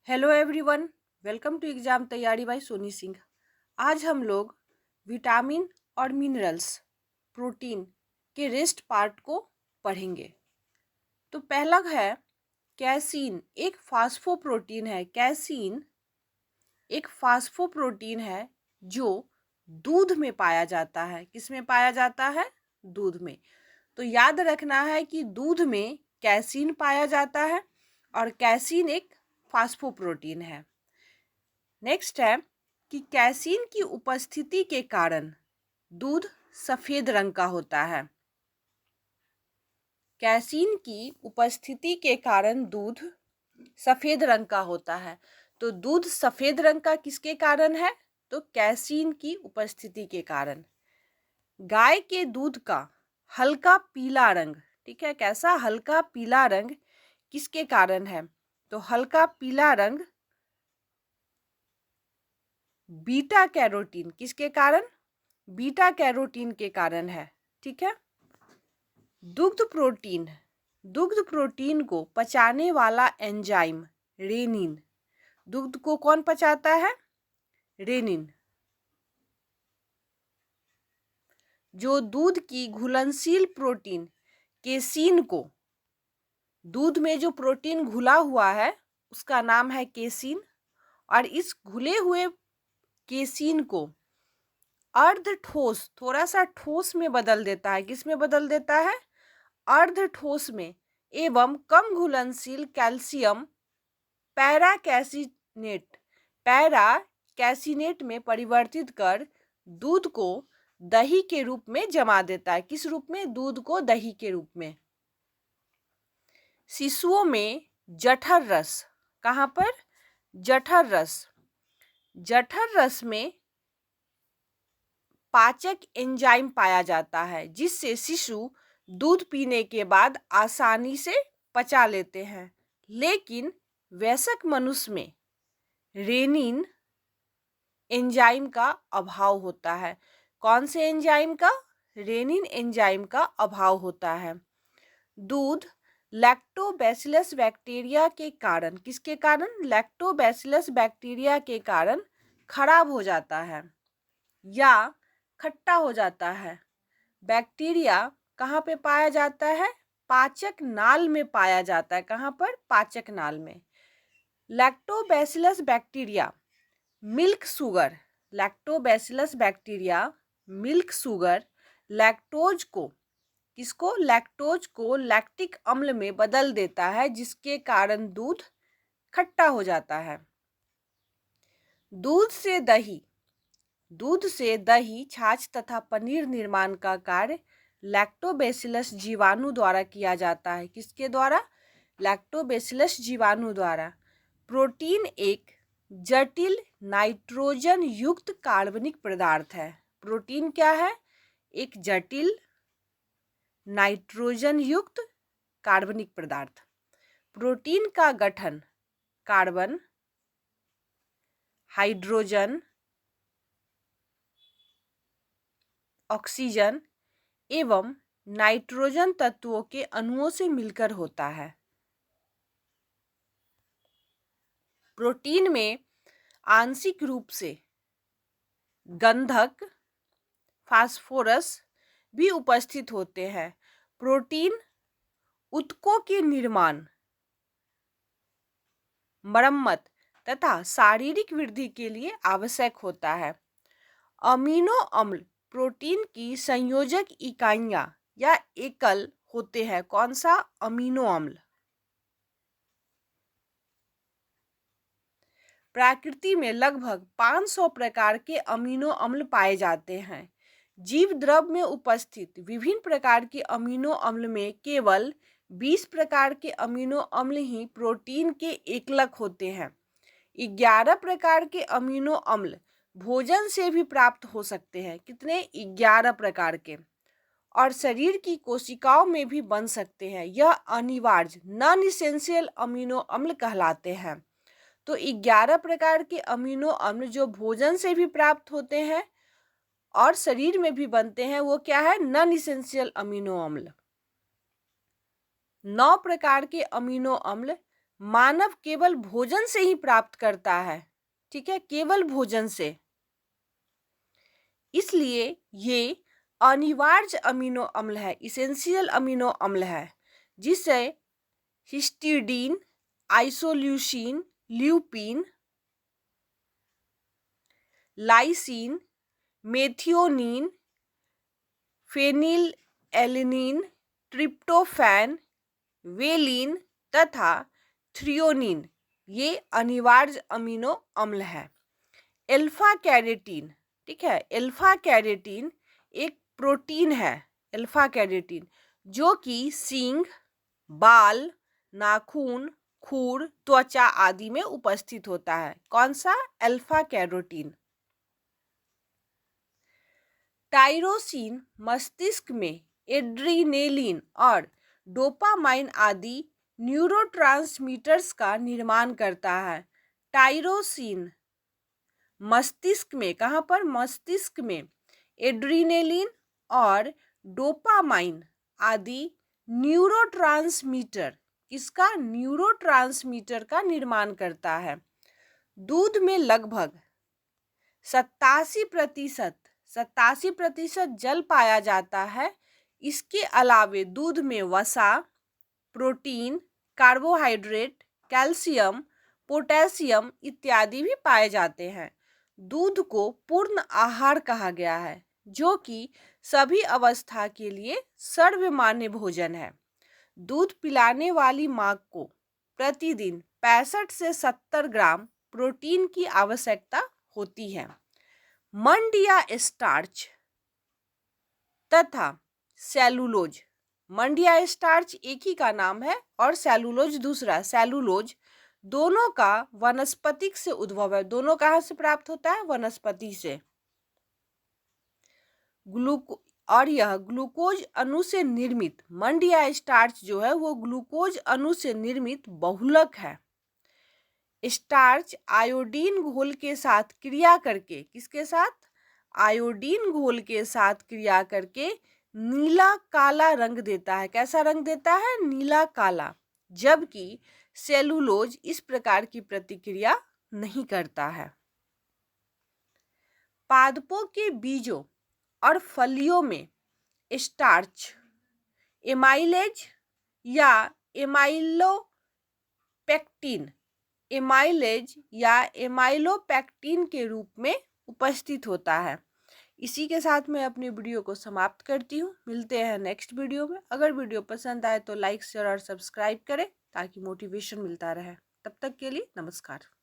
Hello everyone, welcome to exam तैयारी by Soni Singh. आज हम लोग विटामिन और मिनरल्स, प्रोटीन के रेस्ट पार्ट को पढ़ेंगे। तो पहला है कैसीन। एक फास्फोप्रोटीन है। कैसीन एक फास्फोप्रोटीन है जो दूध में पाया जाता है। किस में पाया जाता है? दूध में। तो याद रखना है कि दूध में कैसीन पाया जाता है और कैसीन एक फास्फोप्रोटीन है। नेक्स्ट है कि कैसीन की उपस्थिति के कारण दूध सफेद रंग का होता है। कैसीन की उपस्थिति के कारण दूध सफेद रंग का होता है। तो दूध सफेद रंग का किसके कारण है? तो कैसीन की उपस्थिति के कारण। गाय के दूध का हल्का पीला रंग, ठीक है, कैसा हल्का पीला रंग किसके कारण है? तो हल्का पीला रंग बीटा कैरोटीन, किसके कारण? बीटा कैरोटीन के कारण है। ठीक है। दुग्ध प्रोटीन, दुग्ध प्रोटीन को पचाने वाला एंजाइम रेनिन। दुग्ध को कौन पचाता है? रेनिन। जो दूध की घुलनशील प्रोटीन केसीन को, दूध में जो प्रोटीन घुला हुआ है उसका नाम है केसीन, और इस घुले हुए केसीन को अर्ध ठोस, थोड़ा सा ठोस में बदल देता है। किस में बदल देता है? अर्ध ठोस में एवं कम घुलनशील कैल्शियम पैरा कैसिनेट में परिवर्तित कर दूध को दही के रूप में जमा देता है। किस रूप में? दूध को दही के रूप में। शिशुओं में जठर रस, कहाँ पर? जठर रस। जठर रस में पाचक एंजाइम पाया जाता है जिससे शिशु दूध पीने के बाद आसानी से पचा लेते हैं। लेकिन वयस्क मनुष्य में रेनिन एंजाइम का अभाव होता है। कौन से एंजाइम का? रेनिन एंजाइम का अभाव होता है। दूध लैक्टोबैसिलस बैक्टीरिया के कारण, किसके कारण? लैक्टोबैसिलस बैक्टीरिया के कारण खराब हो जाता है या खट्टा हो जाता है। बैक्टीरिया कहाँ पे पाया जाता है? पाचक नाल में पाया जाता है। कहाँ पर? पाचक नाल में। Lactobacillus bacteria milk sugar, lactobacillus bacteria milk sugar lactose को, किसको? लैक्टोज को लैक्टिक अम्ल में बदल देता है जिसके कारण दूध खट्टा हो जाता है। दूध से दही, दूध से दही, छाछ तथा पनीर निर्माण का कार्य लैक्टोबैसिलस जीवाणु द्वारा किया जाता है। किसके द्वारा? लैक्टोबैसिलस जीवाणु द्वारा। प्रोटीन एक जटिल नाइट्रोजन युक्त कार्बनिक पदार्थ है। प्रोटीन क्या है? एक जटिल नाइट्रोजन युक्त कार्बनिक पदार्थ। प्रोटीन का गठन कार्बन, हाइड्रोजन, ऑक्सीजन एवं नाइट्रोजन तत्वों के अणुओं से मिलकर होता है। प्रोटीन में आंशिक रूप से गंधक, फास्फोरस भी उपस्थित होते हैं। प्रोटीन ऊतकों के निर्माण, मरम्मत तथा शारीरिक वृद्धि के लिए आवश्यक होता है। अमीनो अम्ल प्रोटीन की संयोजक इकाइयां या एकल होते हैं। कौन सा? अमीनो अम्ल। प्रकृति में लगभग 500 प्रकार के अमीनो अम्ल पाए जाते हैं। जीव द्रव में उपस्थित विभिन्न प्रकार के अमीनो अम्ल में केवल 20 प्रकार के अमीनो अम्ल ही प्रोटीन के एकलक होते हैं। 11 प्रकार के अमीनो अम्ल भोजन से भी प्राप्त हो सकते हैं। कितने? 11 प्रकार के। और शरीर की कोशिकाओं में भी बन सकते हैं। यह अनिवार्य नॉन इसेंशियल अमीनो अम्ल कहलाते हैं। तो 11 प्रकार के अमीनो अम्ल जो भोजन से भी प्राप्त होते हैं और शरीर में भी बनते हैं, वो क्या है? नॉन इसेंशियल अमीनो अम्ल। 9 प्रकार के अमीनो अम्ल मानव केवल भोजन से ही प्राप्त करता है, ठीक है, केवल भोजन से। इसलिए ये अनिवार्य अमीनो अम्ल है, इसेंशियल अमीनो अम्ल है, जिसे histidine, isoleucine, lupin, lysine, methionine, phenylalanine, tryptophan, valine तथा थ्रियोनिन ये अनिवार्य अमीनो अम्ल है। अल्फा कैरोटीन, ठीक है, अल्फा कैरोटीन एक प्रोटीन है, अल्फा कैरोटीन, जो कि सींग, बाल, नाखून, खुर, त्वचा आदि में उपस्थित होता है। कौन सा? Alpha carotene. टायरोसिन मस्तिष्क में एड्रीनेलिन और डोपामाइन आदि न्यूरोट्रांसमीटर्स का निर्माण करता है। टायरोसिन मस्तिष्क में, कहाँ पर? मस्तिष्क में एड्रीनेलिन और डोपामाइन आदि न्यूरोट्रांसमीटर, किसका? न्यूरोट्रांसमीटर का निर्माण करता है। दूध में लगभग 87% जल पाया जाता है। इसके अलावे दूध में वसा, प्रोटीन, कार्बोहाइड्रेट, कैल्शियम, पोटेशियम इत्यादि भी पाए जाते हैं। दूध को पूर्ण आहार कहा गया है, जो कि सभी अवस्था के लिए सर्वमान्य भोजन है। दूध पिलाने वाली मां को प्रतिदिन 65 से 70 ग्राम प्रोटीन की आवश्यकता होती है। मंड या स्टार्च तथा सेलुलोज, मंड या स्टार्च एक ही का नाम है और सेलुलोज दूसरा। सेलुलोज दोनों का वनस्पतिक से उद्भव है। दोनों कहाँ से प्राप्त होता है? वनस्पति से। और यह ग्लूकोज अणु से निर्मित, मंड या स्टार्च जो है वो ग्लूकोज अणु से निर्मित बहुलक है। स्टार्च आयोडीन घोल के साथ क्रिया करके, किसके साथ? आयोडीन घोल के साथ क्रिया करके नीला काला रंग देता है। कैसा रंग देता है? नीला काला। जबकि सेलुलोज इस प्रकार की प्रतिक्रिया नहीं करता है। पादपों के बीजों और फलियों में स्टार्च एमाइलेज या एमाइलोपेक्टिन के रूप में उपस्थित होता है। इसी के साथ मैं अपनी वीडियो को समाप्त करती हूँ। मिलते हैं नेक्स्ट वीडियो में। अगर वीडियो पसंद आए तो लाइक, शेयर और सब्सक्राइब करें ताकि मोटिवेशन मिलता रहे। तब तक के लिए नमस्कार।